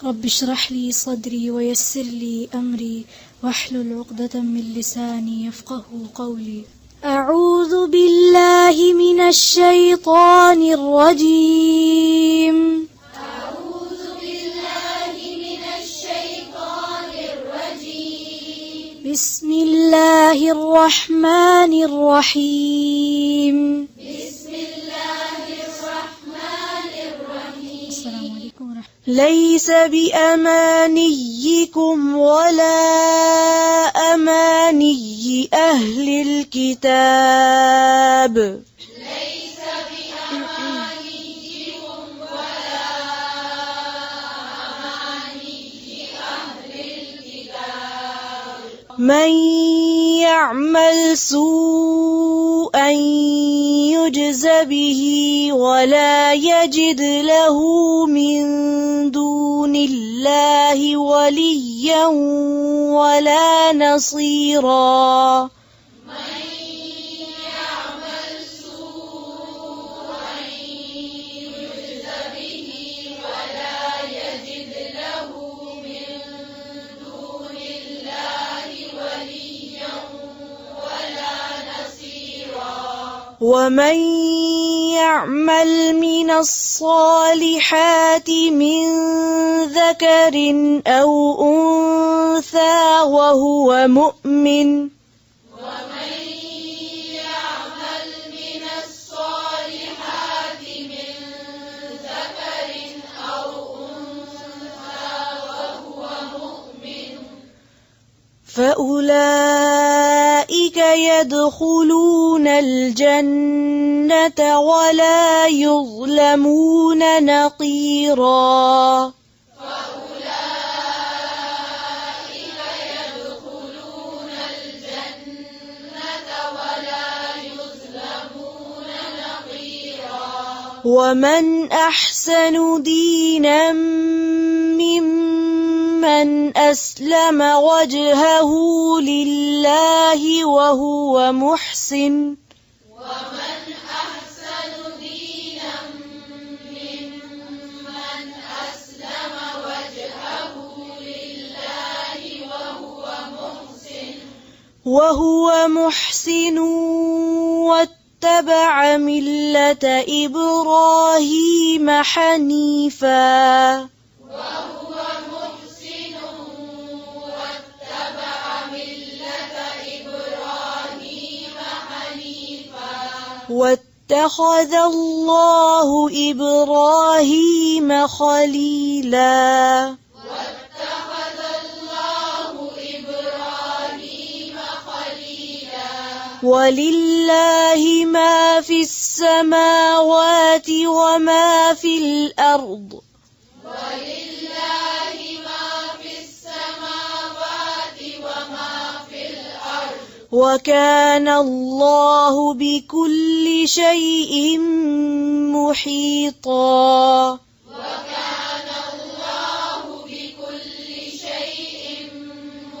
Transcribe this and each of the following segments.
رب اشرح لي صدري ويسر لي أمري واحلل عقدة من لساني يفقه قولي. أعوذ بالله من الشيطان الرجيم. أعوذ بالله من الشيطان الرجيم. بسم الله الرحمن الرحيم. بسم الله الرحمن الرحيم. السلام عليكم ورحمة الله. ليس بأمانيكم ولا أماني أهل الكتاب. ليس بأمانيكم ولا أماني أهل الكتاب. من يعمل سوءا يجز به ولا يجد له من دون الله وليا ولا نصيرا. من يعمل سوءا يجز به ولا يجد له من دون الله وليا ولا نصيرا. ومن يعمل من الصالحات من ذكر أو أنثى وهو مؤمن ومن يعمل من الصالحات من ذكر أو أنثى وهو مؤمن فأولئك يدخلون الجنة ولا يظلمون نقيرا. فأولئك يدخلون الجنة ولا يظلمون نقيرا. ومن أحسن دينا ممن أسلم وجهه لله وهو محسن. ومن أحسن دينا ممن أسلم وجهه لله وهو محسن واتبع ملة إبراهيم حنيفا. وهو محسن واتبع ملة إبراهيم حنيفا. واتخذ الله إبراهيم خليلا. واتخذ الله إبراهيم خليلا. ولله ما في السماوات وما في الأرض. ولله ما في السماوات وما في الأرض. وكان الله بكل شيء محيطا. وكان الله بكل شيء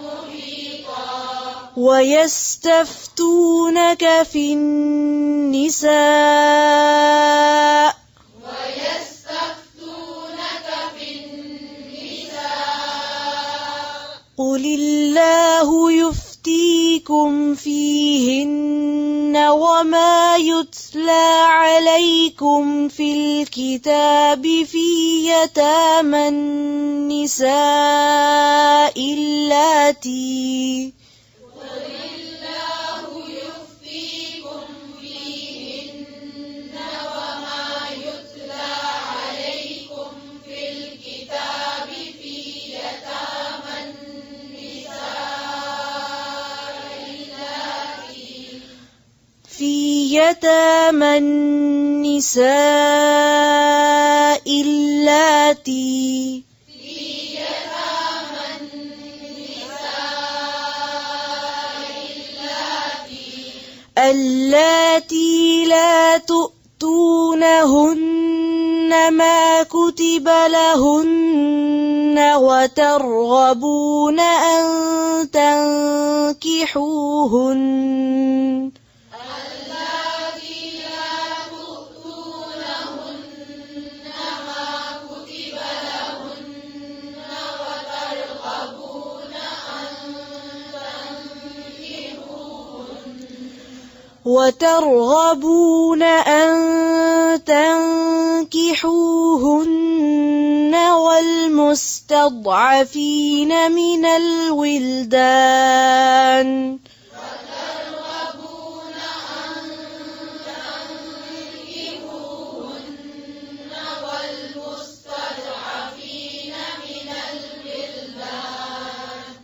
محيطا. ويستفتونك في النساء ويستفتونك في النساء قل الله يفتيكم فيهن وما يتلى عليكم في الكتاب في يتامى النساء اللاتي قل الله يفتيكم فيهن وما يتلى عليكم في الكتاب في يتامى النساء اللاتي لا تؤتونهن ما كتب لهن وترغبون أن تنكحوهن ما كتب لهن وترغبون أن تنكحوهن والمستضعفين من الولدان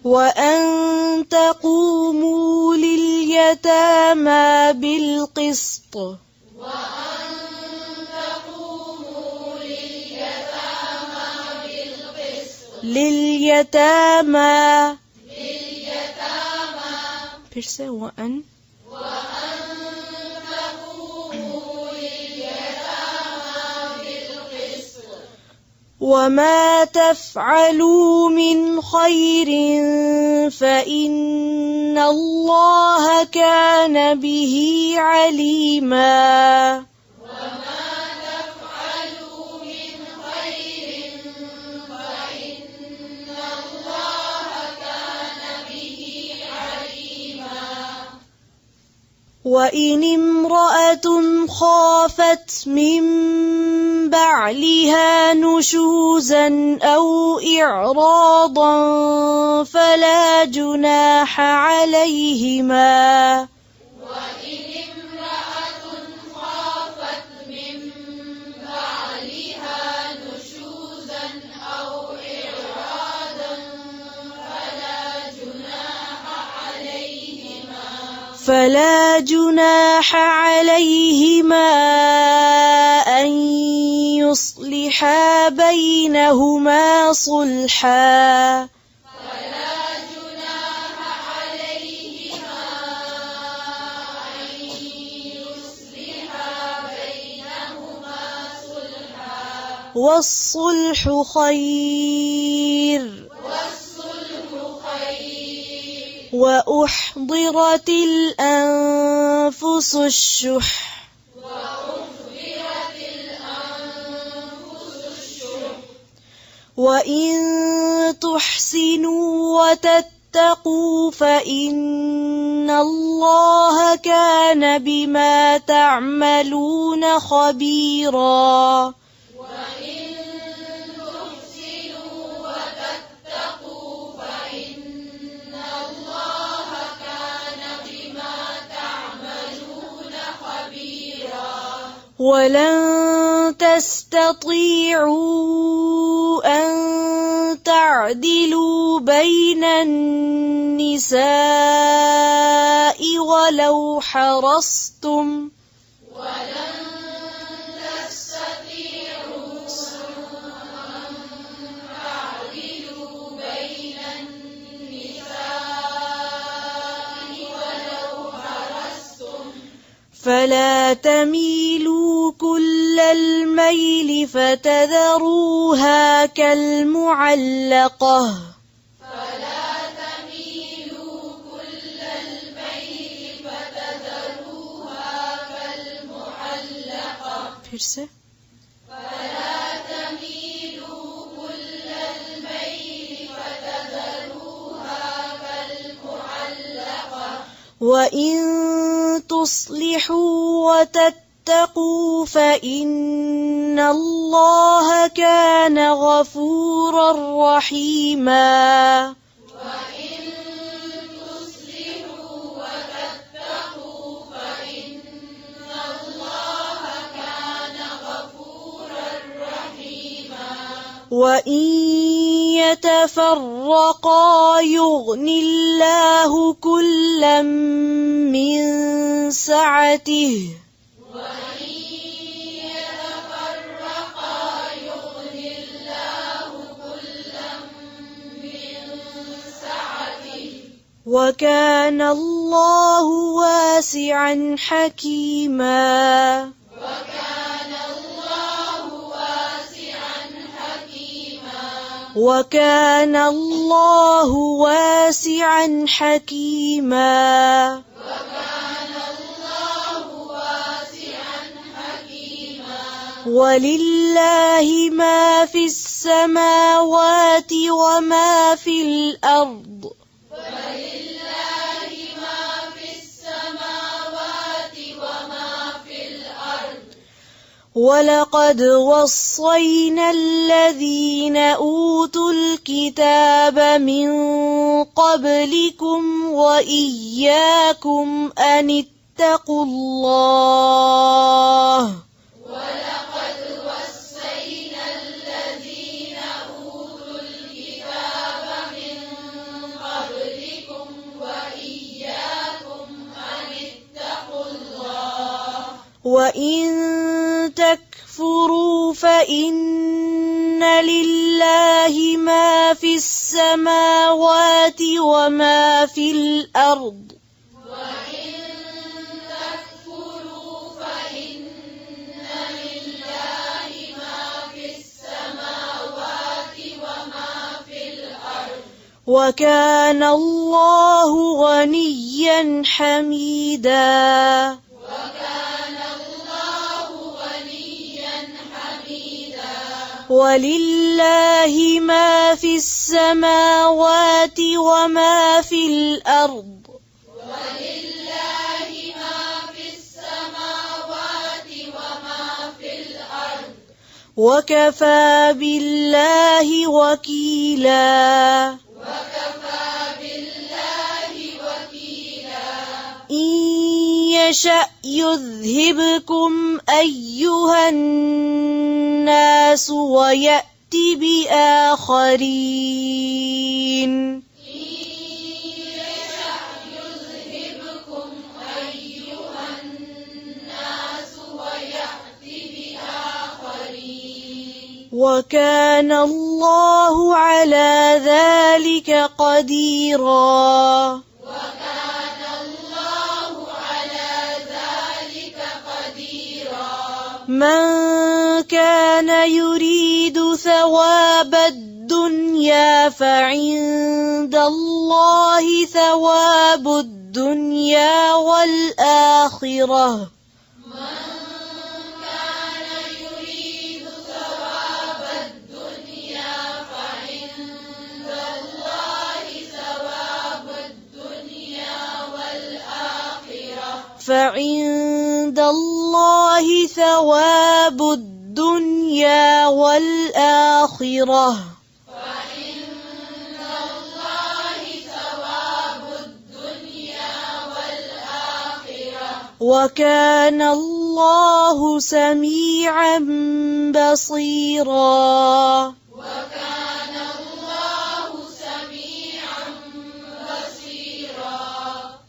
وأن تقوموا لليتامى بالقسط لليتامى وأن وما تفعلوا من خير فإن الله كان به عليما وإن امرأة خافت من بعلها نشوزا أو إعراضا فلا جناح عليهما فلا جناح عليهما أن يصلحا بينهما صلحا والصلح خير وأحضرت الأنفس الشح وإن تحسنوا وتتقوا فإن الله كان بما تعملون خبيرا ولن تستطيعوا أن تعدلوا بين النساء ولو حرصتم فلا تميلوا كل الميل فتذروها كالمعلقة وإن تصلحوا وتتقوا فإن الله كان غفورا رحيما وإن يتفرقا يغن الله كلا من سعته وكان الله واسعا حكيما وكان الله واسعا حكيما ولله ما في السماوات وما في الأرض ولقد وصينا الذين أوتوا الكتاب من قبلكم وإياكم أن اتقوا الله ولقد وصينا الذين أوتوا الكتاب من قبلكم وإياكم أن اتقوا الله وإن تكفروا فإن لله ما في السماوات وما في الأرض وإن تكفروا فإن لله ما في السماوات وما في الأرض وكان الله غنيا حميدا وكان الله غنيا حميدا ولله ما في السماوات وما في الأرض ولله ما في السماوات وما في الأرض وكفى بالله وكيلا وكفى بالله وكيلا إن يشأ يذهبكم أيها الناس ويأت بآخرين يذهبكم أيها الناس ويأتي بآخرين وكان الله على ذلك قديرا وكان الله على ذلك قديرا من كان يريد ثواب الدنيا فعند الله ثواب الدنيا والآخرة كان يريد ثواب الدنيا فعند الله ثواب الدنيا والآخرة فعند الله ثواب الدنيا والآخرة فعند الله ثواب الدنيا والآخرة وكان الله سميعا بصيرا وكان الله سميعا بصيرا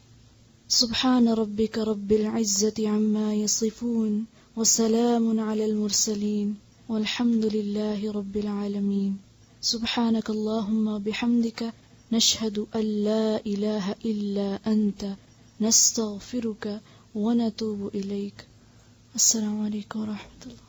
سبحان ربك رب العزة عما يصفون وسلام على المرسلين والحمد لله رب العالمين سبحانك اللهم بحمدك نشهد أن لا إله إلا أنت نستغفرك ونتوب إليك. السلام عليكم ورحمة الله.